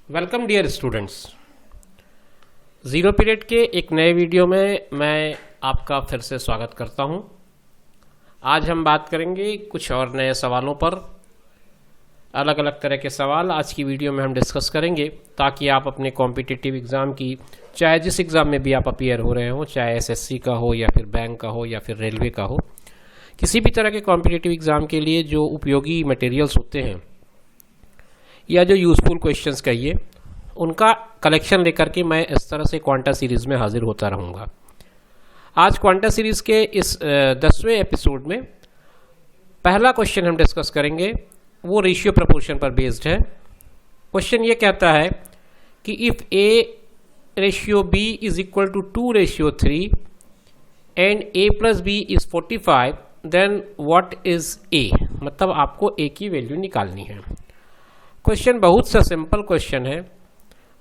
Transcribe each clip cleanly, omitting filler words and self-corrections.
Welcome dear students. Zero period के एक नए वीडियो में मैं आपका फिर से स्वागत करता हूं। आज हम बात करेंगे कुछ और नए सवालों पर। अलग अलग तरह के सवाल आज की वीडियो में हम डिस्कस करेंगे ताकि आप अपने कॉम्पिटिटिव एग्ज़ाम की, चाहे जिस एग्ज़ाम में भी आप अपीयर हो रहे हो, चाहे एसएससी का हो या फिर बैंक का हो या फिर रेलवे का हो, किसी भी तरह के कॉम्पिटिटिव एग्ज़ाम के लिए जो उपयोगी मटेरियल्स होते हैं या जो यूज़फुल क्वेश्चंस कहिए, उनका कलेक्शन लेकर के मैं इस तरह से क्वांटा सीरीज़ में हाजिर होता रहूँगा। आज क्वांटा सीरीज़ के इस 10वें एपिसोड में पहला क्वेश्चन हम डिस्कस करेंगे, वो रेशियो प्रपोर्शन पर बेस्ड है। क्वेश्चन ये कहता है कि if a ratio b is equal to 2:3 and a plus b is 45, then what is a। मतलब आपको a की वैल्यू निकालनी है। क्वेश्चन बहुत सा सिंपल क्वेश्चन है।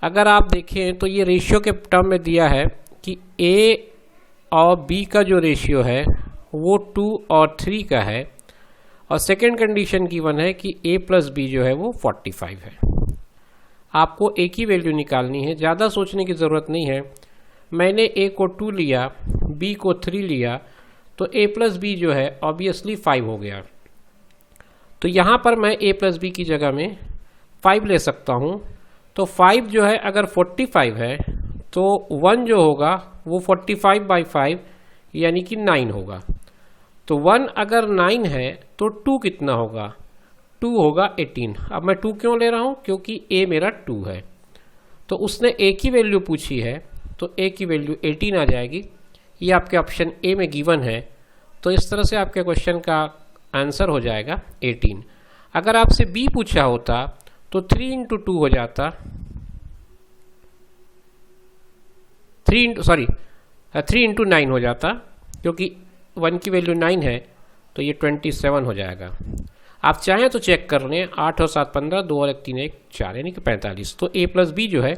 अगर आप देखें तो ये रेशियो के टर्म में दिया है कि a और b का जो रेशियो है वो 2 और 3 का है, और सेकेंड कंडीशन गिवन है कि a प्लस बी जो है वो 45 है। आपको a की वैल्यू निकालनी है, ज़्यादा सोचने की ज़रूरत नहीं है। मैंने a को 2 लिया, b को 3 लिया, तो a प्लस बी जो है ऑब्वियसली 5 हो गया। तो यहाँ पर मैं a प्लस बी की जगह में 5 ले सकता हूँ। तो 5 जो है अगर 45 है तो 1 जो होगा वो 45/5 यानी कि 9 होगा। तो 1 अगर 9 है तो 2 कितना होगा? 2 होगा 18। अब मैं 2 क्यों ले रहा हूँ? क्योंकि a मेरा 2 है। तो उसने a की वैल्यू पूछी है, तो a की वैल्यू 18 आ जाएगी। ये आपके ऑप्शन ए में गिवन है। तो इस तरह से आपके क्वेश्चन का आंसर हो जाएगा 18। अगर आपसे b पूछा होता तो 3 × 2 हो जाता, 3 × 9 हो जाता, क्योंकि 1 की वैल्यू 9 है तो ये 27 हो जाएगा। आप चाहें तो चेक कर लें, 8 और 7 15, 2 और 1 3 1 4 यानी कि 45। तो a प्लस बी जो है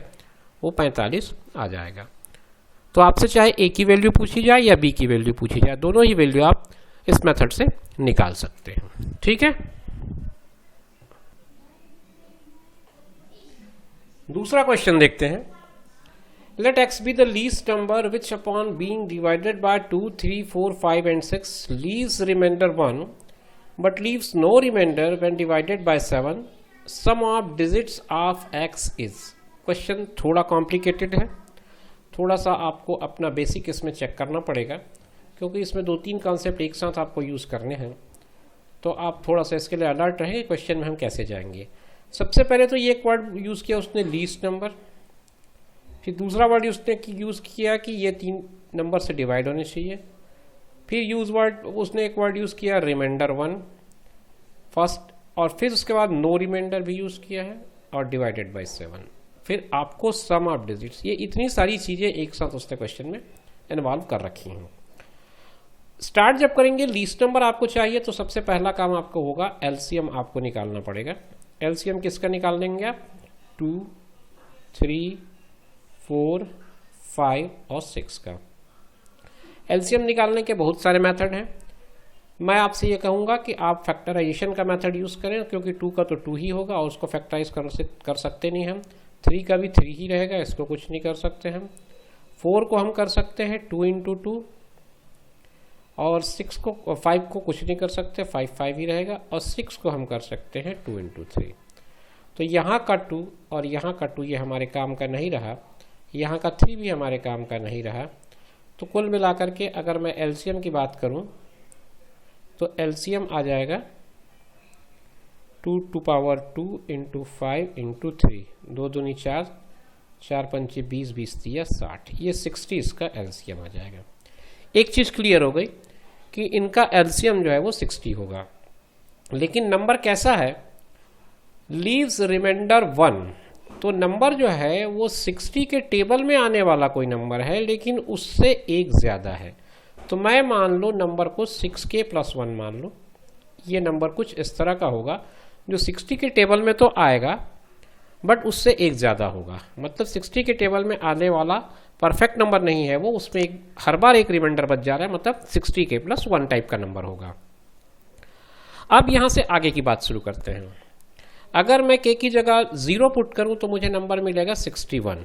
वो 45 आ जाएगा। तो आपसे चाहे a की वैल्यू पूछी जाए या b की वैल्यू पूछी जाए, दोनों ही वैल्यू आप इस मेथड से निकाल सकते हैं। ठीक है। दूसरा क्वेश्चन देखते हैं। Let x be the least number which upon being divided by 2, 3, 4, 5 and 6 leaves reminder 1 but leaves no reminder when divided by 7। Sum of digits of x is. Question थोड़ा कॉम्प्लिकेटेड है, थोड़ा सा आपको अपना बेसिक इसमें check करना पड़ेगा, क्योंकि इसमें 2-3 कॉन्सेप्ट एक साथ आपको यूज़ करने हैं। तो आप थोड़ा सा इसके लिए अलर्ट रहें। क्वेश्चन में हम कैसे जाएंगे? सबसे पहले तो ये एक वर्ड यूज़ किया उसने, लीस्ट नंबर। फिर दूसरा वर्ड उसने यूज़ किया कि ये 3 नंबर से डिवाइड होने चाहिए। फिर उसने एक वर्ड यूज़ किया रिमाइंडर 1 फर्स्ट, और फिर उसके बाद नो रिमाइंडर भी यूज़ किया है, और डिवाइडेड बाय 7। फिर आपको सम ऑफ डिजिट्स, ये इतनी सारी चीज़ें एक साथ उसने क्वेश्चन में इन्वॉल्व कर रखी हैं। स्टार्ट जब करेंगे, लीस्ट नंबर आपको चाहिए तो सबसे पहला काम आपको होगा एलसीएम आपको निकालना पड़ेगा। एलसीएम किसका निकाल लेंगे आप? 2, 3, 4, 5 और 6 का। एलसीएम निकालने के बहुत सारे मेथड हैं। मैं आपसे ये कहूँगा कि आप फैक्टराइजेशन का मेथड यूज़ करें, क्योंकि 2 का तो 2 ही होगा और उसको फैक्टराइज कर सकते नहीं हम। 3 का भी 3 ही रहेगा, इसको कुछ नहीं कर सकते हम। 4 को हम कर सकते हैं 2 × 2, और 5 को कुछ नहीं कर सकते, 5 ही रहेगा, और 6 को हम कर सकते हैं 2 × 3। तो यहाँ का 2 और यहाँ का 2 ये हमारे काम का नहीं रहा, यहाँ का 3 भी हमारे काम का नहीं रहा। तो कुल मिलाकर के अगर मैं एलसीएम की बात करूँ तो एलसीएम आ जाएगा 2 × 2 × 5 × 3, 2 दूनी 4, 4 पंचे 20, 20 दिया 60, ये 60 इसका एलसीएम आ जाएगा। एक चीज़ क्लियर हो गई कि इनका एलसीएम जो है वो 60 होगा। लेकिन नंबर कैसा है? Leaves reminder 1। तो नंबर जो है वो 60 के टेबल में आने वाला कोई नंबर है, लेकिन उससे एक ज़्यादा है। तो मैं मान लो नंबर को 6k + 1 मान लो। ये नंबर कुछ इस तरह का होगा जो 60 के टेबल में तो आएगा बट उससे एक ज़्यादा होगा। मतलब 60 के टेबल में आने वाला परफेक्ट नंबर नहीं है वो, उसमें हर बार एक रिमाइंडर बच जा रहा है, मतलब 60k + 1 टाइप का नंबर होगा। अब यहाँ से आगे की बात शुरू करते हैं। अगर मैं k की जगह 0 पुट करूं तो मुझे नंबर मिलेगा 61,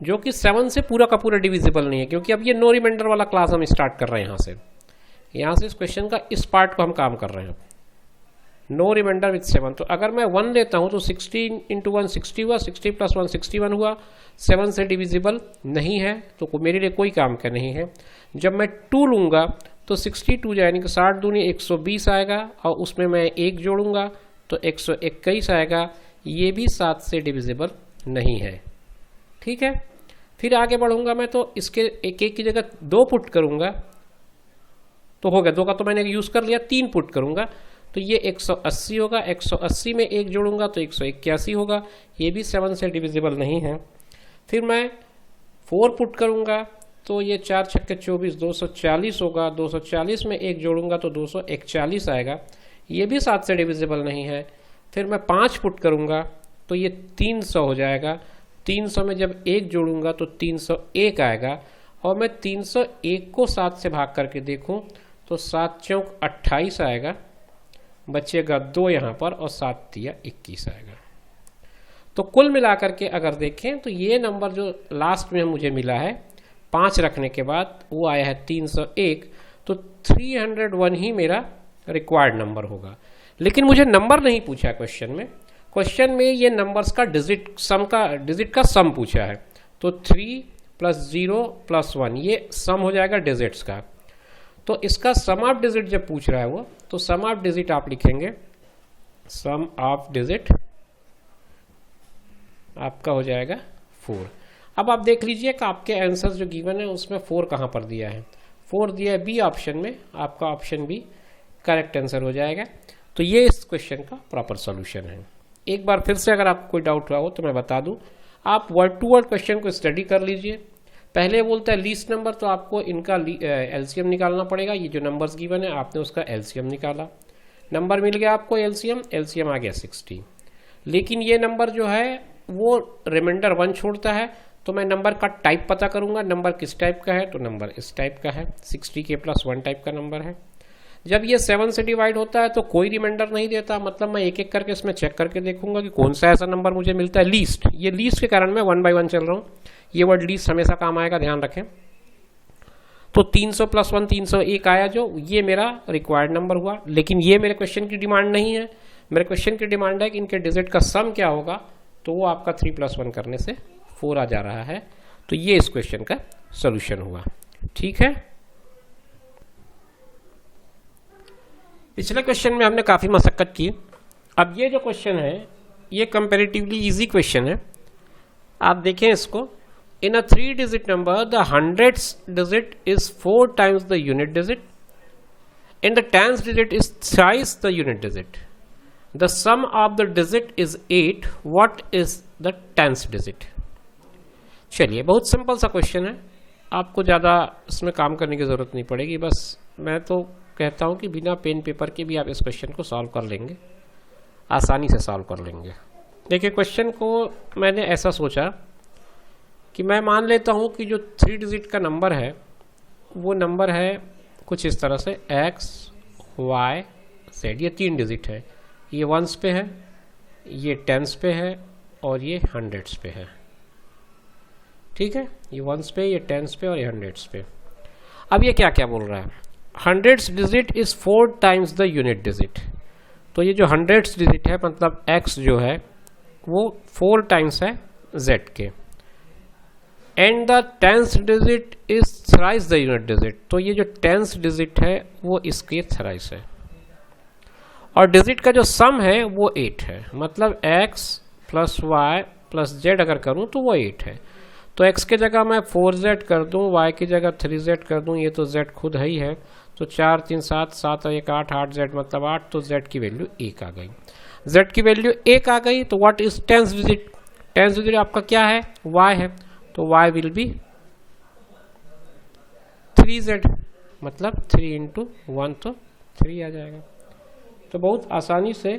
जो कि 7 से पूरा का पूरा डिविजिबल नहीं है, क्योंकि अब ये नो रिमाइंडर वाला क्लास हम स्टार्ट कर रहे हैं। यहाँ से इस क्वेश्चन का इस पार्ट को हम काम कर रहे हैं, नो रिमाइंडर विथ 7। तो अगर मैं 1 लेता हूँ तो 16 इंटू 1 60 हुआ, 60 प्लस 1 61 हुआ, 7 से डिविजिबल नहीं है, तो मेरे लिए कोई काम का नहीं है। जब मैं 2 लूँगा तो 62 यानी कि 60 दूनी 120 आएगा, और उसमें मैं 1 जोड़ूंगा तो 121 आएगा, ये भी 7 से डिविजिबल नहीं है। ठीक है, फिर आगे बढ़ूंगा मैं तो इसके एक की जगह 2 पुट करूंगा तो हो गया, 2 का तो मैंने यूज कर लिया, 3 पुट करूंगा तो ये 180 होगा, 180 में 1 जोड़ूंगा तो 181 होगा, ये भी 7 से डिविजिबल नहीं है। फिर मैं 4 पुट करूंगा तो ये 4 छक्के 24 240 होगा, 240 में 1 जोड़ूंगा तो 241 आएगा, ये भी 7 से डिविजिबल नहीं है। फिर मैं 5 पुट करूंगा तो ये 300 हो जाएगा, 300 में जब 1 जोड़ूंगा तो 301 आएगा, और मैं 301 को 7 से भाग करके देखूं तो 7 चौक 28 आएगा, बचेगा 2 यहाँ पर, और 7 तिया 21 आएगा। तो कुल मिलाकर के अगर देखें तो ये नंबर जो लास्ट में मुझे मिला है 5 रखने के बाद वो आया है 301, तो 301 ही मेरा रिक्वायर्ड नंबर होगा। लेकिन मुझे नंबर नहीं पूछा क्वेश्चन में, क्वेश्चन में ये नंबर्स का डिजिट का सम पूछा है, तो 3 + 0 + 1 ये सम हो जाएगा डिजिट्स का। तो इसका सम ऑफ डिजिट जब पूछ रहा है वो, तो सम ऑफ डिजिट आप लिखेंगे, सम ऑफ डिजिट आपका हो जाएगा 4। अब आप देख लीजिए कि आपके आंसर जो गिवन है उसमें 4 कहाँ पर दिया है, 4 दिया है बी ऑप्शन में, आपका ऑप्शन बी करेक्ट आंसर हो जाएगा। तो ये इस क्वेश्चन का प्रॉपर सॉल्यूशन है। एक बार फिर से अगर आपको कोई डाउट हुआ हो तो मैं बता दूं, आप वर्ड टू वर्ड क्वेश्चन को स्टडी कर लीजिए। पहले बोलता है लीस्ट नंबर, तो आपको इनका एलसीएम निकालना पड़ेगा। ये जो नंबर्स गिवन है आपने उसका एलसीएम निकाला, नंबर मिल गया आपको एलसीएम आ गया 60। लेकिन ये नंबर जो है वो रिमाइंडर 1 छोड़ता है, तो मैं नंबर का टाइप पता करूंगा, नंबर किस टाइप का है, तो नंबर इस टाइप का है, 60 के + 1 टाइप का नंबर है। जब ये 7 से डिवाइड होता है तो कोई रिमाइंडर नहीं देता, मतलब मैं एक एक करके इसमें चेक करके देखूंगा कि कौन सा ऐसा नंबर मुझे मिलता है लीस्ट। ये लीस्ट के कारण मैं 1 बाय 1 चल रहा हूँ, ये वर्ड लीस्ट हमेशा काम आएगा, ध्यान रखें। तो 300 + 1 301 आया, जो ये मेरा रिक्वायर्ड नंबर हुआ। लेकिन ये मेरे क्वेश्चन की डिमांड नहीं है, मेरे क्वेश्चन की डिमांड है कि इनके डिजिट का सम क्या होगा, तो वो आपका 3 + 1 करने से 4 आ जा रहा है। तो ये इस क्वेश्चन का सोल्यूशन हुआ। ठीक है, पिछले क्वेश्चन में हमने काफ़ी मशक्कत की। अब ये जो क्वेश्चन है ये कंपैरेटिवली इजी क्वेश्चन है। आप देखें इसको, in a 3 digit number the 100th digit is 4 times the unit digit, in the 10th digit is thrice the unit digit, the sum of the digit is 8, what is the 10th digit. चलिए, बहुत simple सा question है, आपको ज़्यादा इसमें काम करने की ज़रूरत नहीं पड़ेगी। बस मैं तो कहता हूं कि बिना पेन पेपर के भी आप इस क्वेश्चन को सॉल्व कर लेंगे, आसानी से सॉल्व कर लेंगे। देखिए, क्वेश्चन को मैंने ऐसा सोचा कि मैं मान लेता हूं कि जो 3 डिजिट का नंबर है वो नंबर है कुछ इस तरह से x, y, z। ये 3 डिजिट है, ये 1s पे है, ये 10s पे है, और ये 100s पे है। ठीक है, ये 1s पे, ये 10s पे, और ये 100s पे। अब ये क्या क्या बोल रहा है, 100th digit is 4 times the unit digit. तो ये जो 100th डिजिट है मतलब x जो है वो 4 times है z के, and the 10th digit is thrice the unit digit. तो ये जो 10th डिजिट है वो इसके thrice है, और डिजिट का जो सम है वो 8 है, मतलब x + y + z अगर करूं तो वो 8 है। तो x की जगह मैं 4z कर दूं, y की जगह 3z कर दूं, ये तो z खुद है ही है, तो 4 3 7 7 1 8 8z मतलब 8, तो z की वैल्यू 1 आ गई। z की वैल्यू 1 आ गई, तो what is 10th digit, 10th digit आपका क्या है, y है, तो y विल बी 3z, मतलब 3 × 1 तो 3 आ जाएगा। तो बहुत आसानी से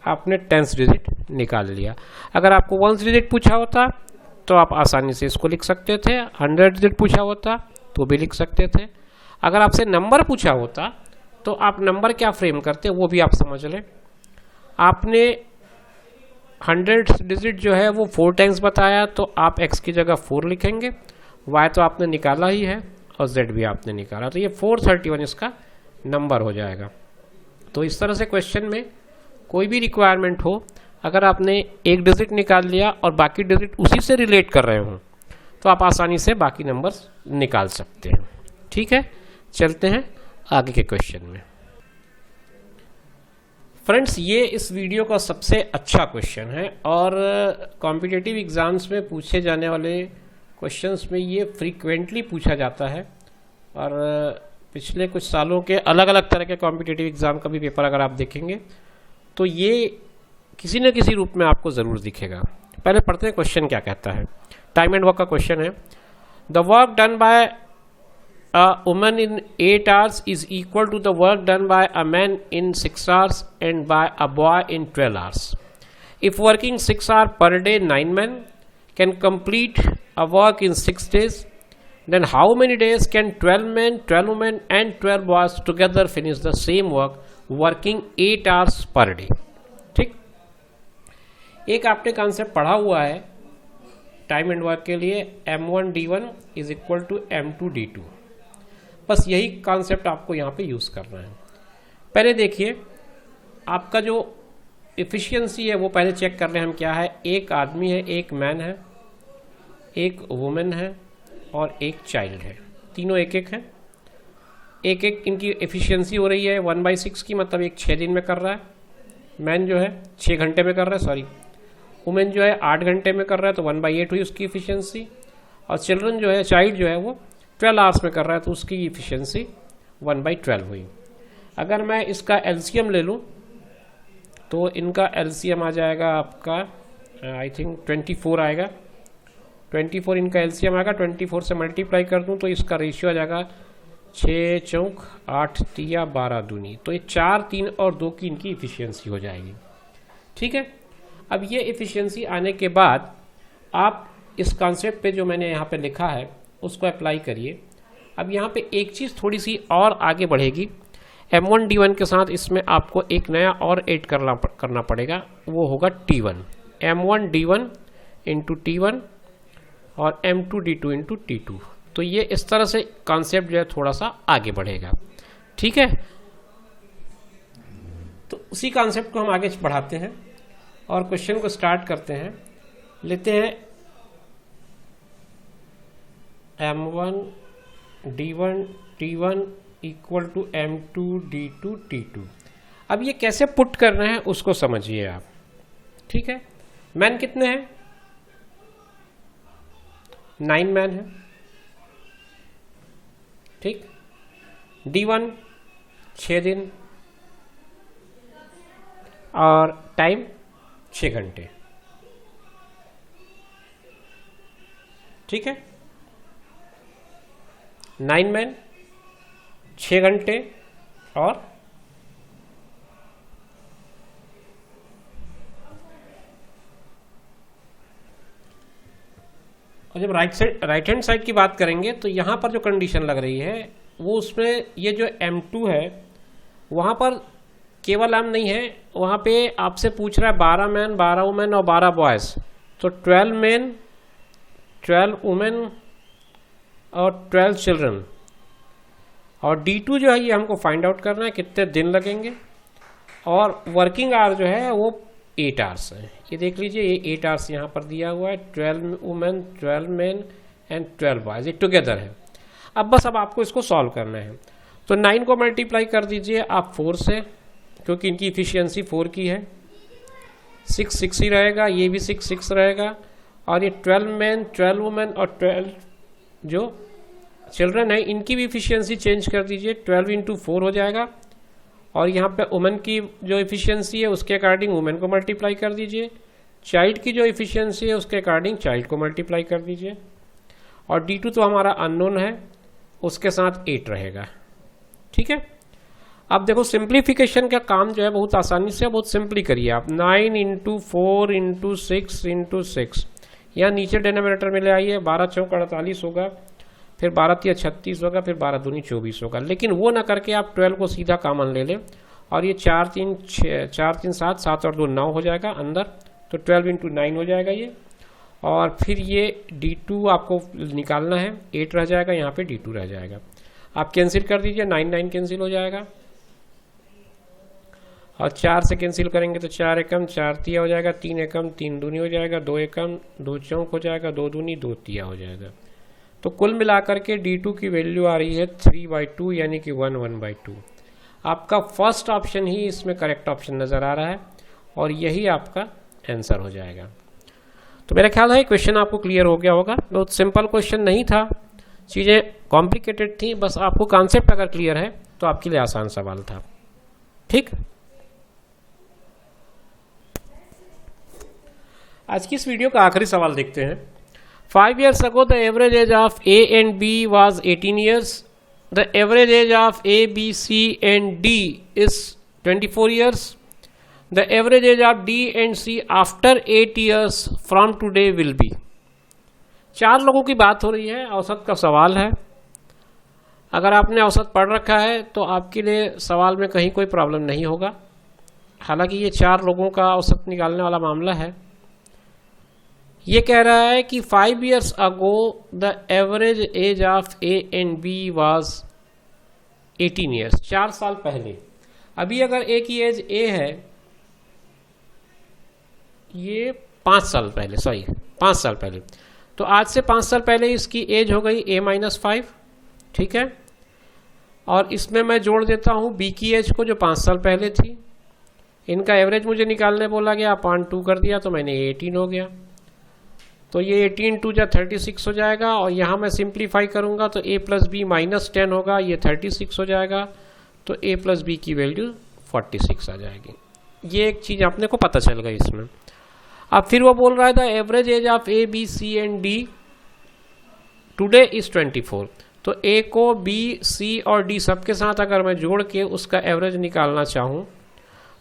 आपने 10th डिजिट निकाल लिया। अगर आपको 1st डिजिट पूछा होता तो आप आसानी से इसको लिख सकते थे, 100 डिजिट पूछा होता तो भी लिख सकते थे। अगर आपसे नंबर पूछा होता तो आप नंबर क्या फ्रेम करते वो भी आप समझ लें। आपने 100 डिजिट जो है वो 4 टाइम्स बताया, तो आप x की जगह 4 लिखेंगे, y तो आपने निकाला ही है और z भी आपने निकाला, तो ये 431 इसका नंबर हो जाएगा। तो इस तरह से क्वेश्चन में कोई भी रिक्वायरमेंट हो, अगर आपने एक डिजिट निकाल लिया और बाकी डिजिट उसी से रिलेट कर रहे हो तो आप आसानी से बाकी नंबर्स निकाल सकते हैं। ठीक है, चलते हैं आगे के क्वेश्चन में। फ्रेंड्स, ये इस वीडियो का सबसे अच्छा क्वेश्चन है और कॉम्पिटिटिव एग्जाम्स में पूछे जाने वाले क्वेश्चंस में ये फ्रीक्वेंटली पूछा जाता है और पिछले कुछ सालों के अलग अलग तरह के कॉम्पिटिटिव एग्जाम का भी पेपर अगर आप देखेंगे तो ये किसी न किसी रूप में आपको ज़रूर दिखेगा। पहले पढ़ते हैं क्वेश्चन क्या कहता है। टाइम एंड वर्क का क्वेश्चन है। The work done by a woman in 8 hours is equal to the work done by a man in 6 hours and by a boy in 12 hours. If working 6 hours per day 9 men can complete a work in 6 days, then how many days can 12 men, 12 women and 12 boys together finish the same work working 8 hours per day? ठीक, एक आपने concept पढ़ा हुआ है time and work के लिए, M1 D1 is equal to M2 D2। बस यही कॉन्सेप्ट आपको यहाँ पे यूज़ करना है। पहले देखिए आपका जो एफिशिएंसी है वो पहले चेक कर रहे हैं हम क्या है। एक आदमी है, एक मैन है, एक वुमेन है और एक चाइल्ड है, तीनों एक एक हैं। एक एक इनकी एफिशिएंसी हो रही है 1/6 की, मतलब एक 6 दिन में कर रहा है, मैन जो है 6 घंटे में कर रहा है, सॉरी वुमेन जो है 8 घंटे में कर रहा है तो 1/8 हुई उसकी एफिशिएंसी, और चिल्ड्रन जो है, चाइल्ड जो है वो 12 आवर्स में कर रहा है तो उसकी एफिशिएंसी 1/12 हुई। अगर मैं इसका एलसीएम ले लूँ तो इनका एलसीएम आ जाएगा आपका आई थिंक 24 आएगा। 24 इनका एलसीएम आएगा, 24 से मल्टीप्लाई कर दूँ तो इसका रेशियो आ जाएगा 6 चौक 8 तिया 12 दूनी, तो ये 4 3 और 2 की इनकी एफिशिएंसी हो जाएगी। ठीक है, अब ये एफिशिएंसी आने के बाद आप इस कॉन्सेप्ट पे जो मैंने यहाँ पे लिखा है उसको अप्लाई करिए। अब यहाँ पे एक चीज़ थोड़ी सी और आगे बढ़ेगी, M1 D1 के साथ इसमें आपको एक नया और ऐड करना पड़ेगा, वो होगा T1, M1 D1 into T1 और M2 D2 इंटू T2। तो ये इस तरह से कॉन्सेप्ट जो है थोड़ा सा आगे बढ़ेगा। ठीक है, तो उसी कॉन्सेप्ट को हम आगे बढ़ाते हैं और क्वेश्चन को स्टार्ट करते हैं। लेते हैं M1 D1 T1 equal to M2 D2 T2। अब ये कैसे पुट करना है उसको समझिए आप। ठीक है, मैन कितने हैं? 9 मैन है। ठीक, D1 6 दिन और टाइम 6 घंटे। ठीक है, 9 मैन 6 घंटे और जब राइट हैंड साइड की बात करेंगे तो यहां पर जो कंडीशन लग रही है वो उसमें ये जो M2 है वहां पर केवल M नहीं है, वहां पे आपसे पूछ रहा है 12 मैन 12 वुमेन और 12 बॉयज, तो 12 मैन 12 वुमेन और 12 चिल्ड्रन। और D2 जो है ये हमको फाइंड आउट करना है कितने दिन लगेंगे, और वर्किंग आवर जो है वो 8 आवर्स है। ये देख लीजिए, ये 8 आवर्स यहाँ पर दिया हुआ है, 12 वुमेन 12 मैन एंड 12 बॉयज, ये टुगेदर है। अब आपको इसको सॉल्व करना है, तो 9 को मल्टीप्लाई कर दीजिए आप 4 से, क्योंकि इनकी इफिशियंसी 4 की है, 6 6 ही रहेगा, ये भी 6 6 रहेगा, और ये 12 मैन 12 वुमेन और 12 जो चिल्ड्रन है इनकी भी इफिशियंसी चेंज कर दीजिए, 12 इंटू 4 हो जाएगा, और यहाँ पे वुमेन की जो इफिशियंसी है उसके अकॉर्डिंग वुमेन को मल्टीप्लाई कर दीजिए, चाइल्ड की जो इफिशियंसी है उसके अकॉर्डिंग चाइल्ड को मल्टीप्लाई कर दीजिए, और D2 तो हमारा अननोन है, उसके साथ 8 रहेगा। ठीक है, अब देखो सिंप्लीफिकेशन का काम जो है बहुत आसानी से बहुत सिंपली करिए आप। 9 इंटू 4 इंटू 6 इंटू 6, यहाँ नीचे डिनोमिनेटर में ले आइए, 12 चौक 48 होगा, फिर 12 तिया 36 होगा, फिर 12 दूनी 24 होगा। लेकिन वो ना करके आप 12 को सीधा कॉमन ले लें और ये 4 3 7, 7 और 2 9 हो जाएगा अंदर, तो 12 × 9 हो जाएगा ये। और फिर ये D2 आपको निकालना है, 8 रह जाएगा, यहाँ पे D2 रह जाएगा। आप कैंसिल कर दीजिए, 9 9 कैंसिल हो जाएगा, और 4 से कैंसिल करेंगे तो 4 एकम 4 तिया हो जाएगा, 3 एकम 3 दूनी हो जाएगा, 2 एकम 2 चौक हो जाएगा, 2 दूनी 2 तिया हो जाएगा। तो कुल मिलाकर के D2 की वैल्यू आ रही है 3/2 यानी कि 1 1/2। आपका फर्स्ट ऑप्शन ही इसमें करेक्ट ऑप्शन नज़र आ रहा है और यही आपका आंसर हो जाएगा। तो मेरा ख्याल है क्वेश्चन आपको क्लियर हो गया होगा। बहुत सिंपल क्वेश्चन नहीं था, चीज़ें कॉम्प्लिकेटेड थी, बस आपको कॉन्सेप्ट अगर क्लियर है तो आपके लिए आसान सवाल था। ठीक, आज की इस वीडियो का आखिरी सवाल देखते हैं। 5 years ago the average age of A and B was 18 years. The average age of A, B, C and D is 24 years. The average age of D and C after 8 years from today will be. 4 लोगों की बात हो रही है, औसत का सवाल है। अगर आपने औसत पढ़ रखा है तो आपके लिए सवाल में कहीं कोई प्रॉब्लम नहीं होगा। हालांकि ये 4 लोगों का औसत निकालने वाला मामला है। ये कह रहा है कि 5 years ago the average age of A and B was 18 years. 4 साल पहले। अभी अगर A की एज A है, ये 5 साल पहले, 5 साल पहले, तो आज से 5 साल पहले इसकी एज हो गई A-5, ठीक है। और इसमें मैं जोड़ देता हूँ B की एज को जो 5 साल पहले थी। इनका एवरेज मुझे निकालने बोला गया, 0.2 कर दिया तो मैंने 18 हो गया। तो ये 18 2 जा 36 हो जाएगा, और यहाँ मैं सिंप्लीफाई करूँगा तो A + B -10 होगा, ये 36 हो जाएगा, तो A + B की वैल्यू 46 आ जाएगी। ये एक चीज़ अपने को पता चल गई इसमें। अब फिर वो बोल रहा था average age of A, B, C and D today is 24। तो A को B, C और D सबके साथ अगर मैं जोड़ के उसका एवरेज निकालना चाहूँ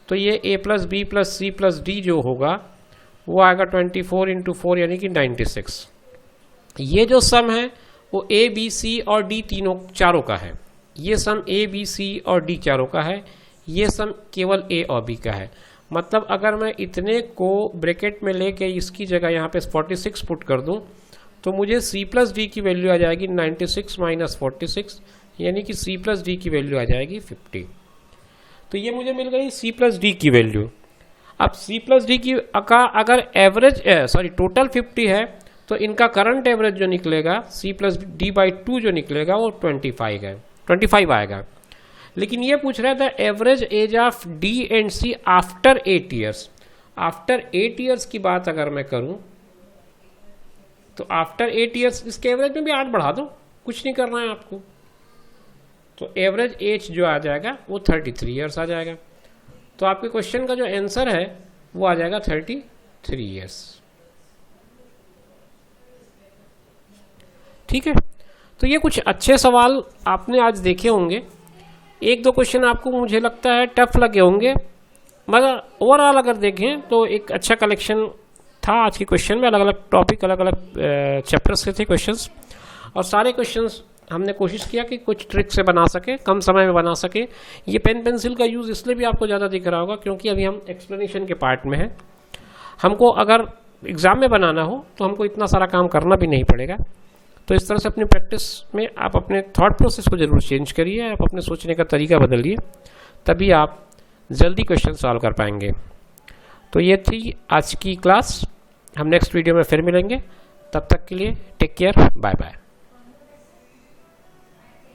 तो ये A + B + C + D जो होगा वो आएगा 24 × 4 यानी कि 96। ये जो सम है वो A, B, C और D चारों का है। ये सम A, B, C और D चारों का है, ये सम केवल A और B का है। मतलब अगर मैं इतने को ब्रैकेट में लेके इसकी जगह यहाँ पे 46 पुट कर दूँ तो मुझे C + D की वैल्यू आ जाएगी 96 - 46 यानी कि C + D की वैल्यू आ जाएगी 50। तो ये मुझे मिल गई C + D की वैल्यू। अब C + D की का अगर एवरेज टोटल 50 है तो इनका करंट एवरेज जो निकलेगा C + D/2 जो निकलेगा वो 25 आएगा। लेकिन ये पूछ रहा था average age of D and C after 8 years. After 8 years की बात अगर मैं करूं तो आफ्टर 8 ईयर्स इसके एवरेज में भी 8 बढ़ा दो, कुछ नहीं करना है आपको। तो एवरेज एज जो आ जाएगा वो 33 ईयर्स आ जाएगा। तो आपके क्वेश्चन का जो आंसर है वो आ जाएगा 33 ईयर्स। ठीक है, तो ये कुछ अच्छे सवाल आपने आज देखे होंगे। 1-2 क्वेश्चन आपको मुझे लगता है टफ लगे होंगे, मगर ओवरऑल अगर देखें तो एक अच्छा कलेक्शन था आज के क्वेश्चन में। अलग अलग टॉपिक, अलग अलग चैप्टर्स के थे क्वेश्चंस, और सारे क्वेश्चंस हमने कोशिश किया कि कुछ ट्रिक से बना सके, कम समय में बना सके। ये पेन पेंसिल का यूज़ इसलिए भी आपको ज़्यादा दिख रहा होगा क्योंकि अभी हम एक्सप्लेनेशन के पार्ट में हैं। हमको अगर एग्ज़ाम में बनाना हो तो हमको इतना सारा काम करना भी नहीं पड़ेगा। तो इस तरह से अपनी प्रैक्टिस में आप अपने थॉट प्रोसेस को ज़रूर चेंज करिए, आप अपने सोचने का तरीका बदलिए, तभी आप जल्दी क्वेश्चन सॉल्व कर पाएंगे। तो ये थी आज की क्लास। हम नेक्स्ट वीडियो में फिर मिलेंगे, तब तक के लिए टेक केयर, बाय बाय।